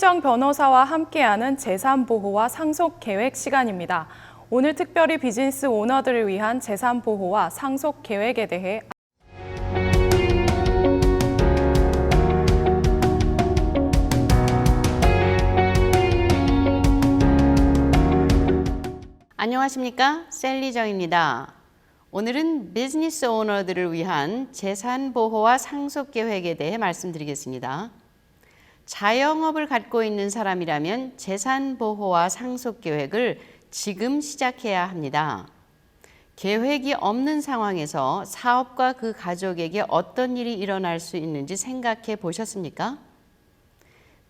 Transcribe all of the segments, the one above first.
셀리정 변호사와 함께하는 재산 보호와 상속 계획 시간입니다. 오늘 특별히 비즈니스 오너들을 위한 재산 보호와 상속 계획에 대해 안녕하십니까? 셀리정입니다. 오늘은 비즈니스 오너들을 위한 재산 보호와 상속 계획에 대해 말씀드리겠습니다. 자영업을 갖고 있는 사람이라면 재산 보호와 상속 계획을 지금 시작해야 합니다. 계획이 없는 상황에서 사업과 그 가족에게 어떤 일이 일어날 수 있는지 생각해 보셨습니까?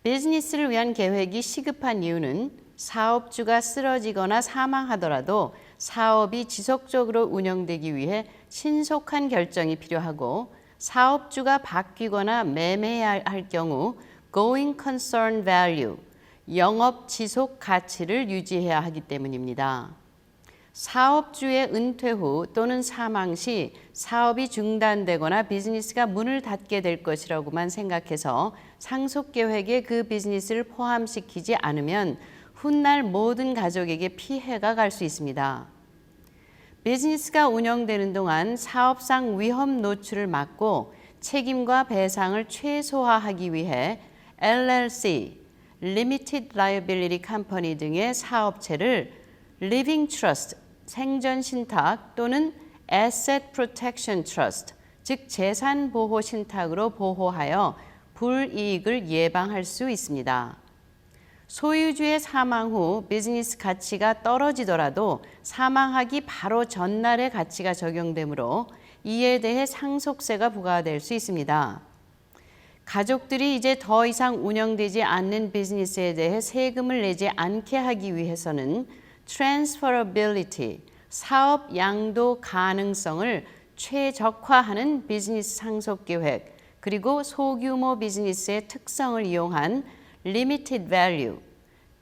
비즈니스를 위한 계획이 시급한 이유는 사업주가 쓰러지거나 사망하더라도 사업이 지속적으로 운영되기 위해 신속한 결정이 필요하고 사업주가 바뀌거나 매매해야 할 경우 going concern value, 영업 지속 가치를 유지해야 하기 때문입니다. 사업주의 은퇴 후 또는 사망 시 사업이 중단되거나 비즈니스가 문을 닫게 될 것이라고만 생각해서 상속 계획에 그 비즈니스를 포함시키지 않으면 훗날 모든 가족에게 피해가 갈 수 있습니다. 비즈니스가 운영되는 동안 사업상 위험 노출을 막고 책임과 배상을 최소화하기 위해 LLC, Limited Liability Company 등의 사업체를 Living Trust, 생전 신탁 또는 Asset Protection Trust, 즉 재산 보호 신탁으로 보호하여 불이익을 예방할 수 있습니다. 소유주의 사망 후 비즈니스 가치가 떨어지더라도 사망하기 바로 전날의 가치가 적용되므로 이에 대해 상속세가 부과될 수 있습니다. 가족들이 이제 더 이상 운영되지 않는 비즈니스에 대해 세금을 내지 않게 하기 위해서는 transferability, 사업 양도 가능성을 최적화하는 비즈니스 상속 계획, 그리고 소규모 비즈니스의 특성을 이용한 limited value,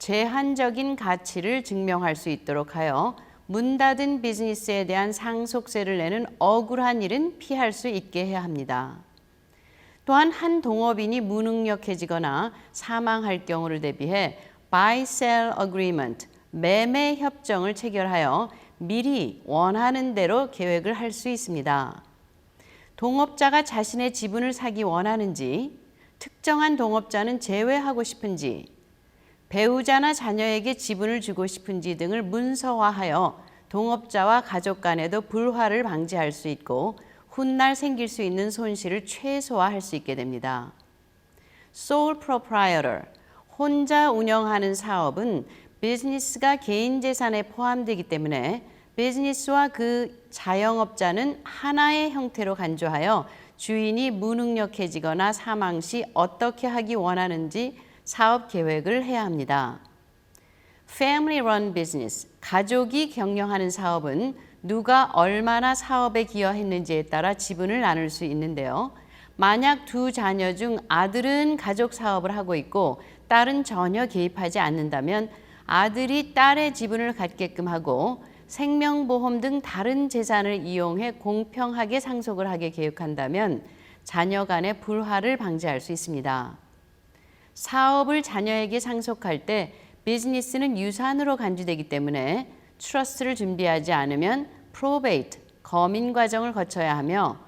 제한적인 가치를 증명할 수 있도록 하여 문 닫은 비즈니스에 대한 상속세를 내는 억울한 일은 피할 수 있게 해야 합니다. 또한 한 동업인이 무능력해지거나 사망할 경우를 대비해 buy-sell agreement, 매매 협정을 체결하여 미리 원하는 대로 계획을 할 수 있습니다. 동업자가 자신의 지분을 사기 원하는지, 특정한 동업자는 제외하고 싶은지, 배우자나 자녀에게 지분을 주고 싶은지 등을 문서화하여 동업자와 가족 간에도 불화를 방지할 수 있고 훗날 생길 수 있는 손실을 최소화할 수 있게 됩니다. Sole Proprietor, 혼자 운영하는 사업은 비즈니스가 개인 재산에 포함되기 때문에 비즈니스와 그 자영업자는 하나의 형태로 간주하여 주인이 무능력해지거나 사망 시 어떻게 하기 원하는지 사업 계획을 해야 합니다. Family Run Business, 가족이 경영하는 사업은 누가 얼마나 사업에 기여했는지에 따라 지분을 나눌 수 있는데요. 만약 두 자녀 중 아들은 가족 사업을 하고 있고 딸은 전혀 개입하지 않는다면 아들이 딸의 지분을 갖게끔 하고 생명보험 등 다른 재산을 이용해 공평하게 상속을 하게 계획한다면 자녀 간의 불화를 방지할 수 있습니다. 사업을 자녀에게 상속할 때 비즈니스는 유산으로 간주되기 때문에 트러스트를 준비하지 않으면 프로베이트, 거민 과정을 거쳐야 하며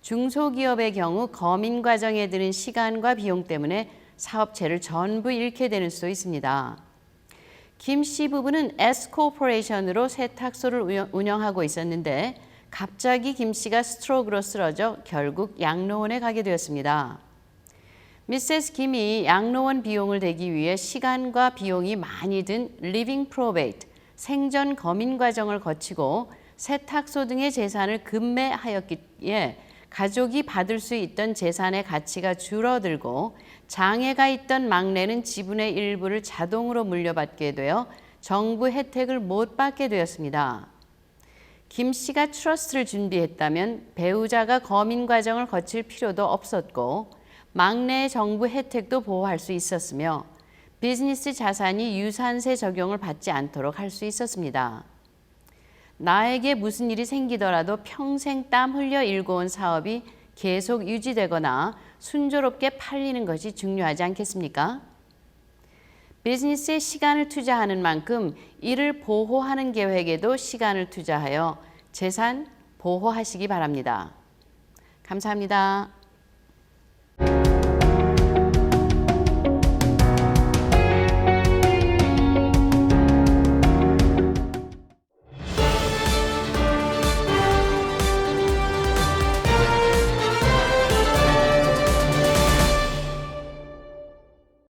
중소기업의 경우 거민 과정에 드는 시간과 비용 때문에 사업체를 전부 잃게 되는 수도 있습니다. 김 씨 부부는 S코퍼레이션으로 세탁소를 운영하고 있었는데 갑자기 김 씨가 스트로크로 쓰러져 결국 양로원에 가게 되었습니다. 미세스 김이 양로원 비용을 대기 위해 시간과 비용이 많이 든 리빙 프로베이트, 생전 거민 과정을 거치고 세탁소 등의 재산을 급매하였기에 가족이 받을 수 있던 재산의 가치가 줄어들고 장애가 있던 막내는 지분의 일부를 자동으로 물려받게 되어 정부 혜택을 못 받게 되었습니다. 김 씨가 트러스트를 준비했다면 배우자가 거민 과정을 거칠 필요도 없었고 막내의 정부 혜택도 보호할 수 있었으며 비즈니스 자산이 유산세 적용을 받지 않도록 할 수 있었습니다. 나에게 무슨 일이 생기더라도 평생 땀 흘려 일궈온 사업이 계속 유지되거나 순조롭게 팔리는 것이 중요하지 않겠습니까? 비즈니스에 시간을 투자하는 만큼 이를 보호하는 계획에도 시간을 투자하여 재산 보호하시기 바랍니다. 감사합니다.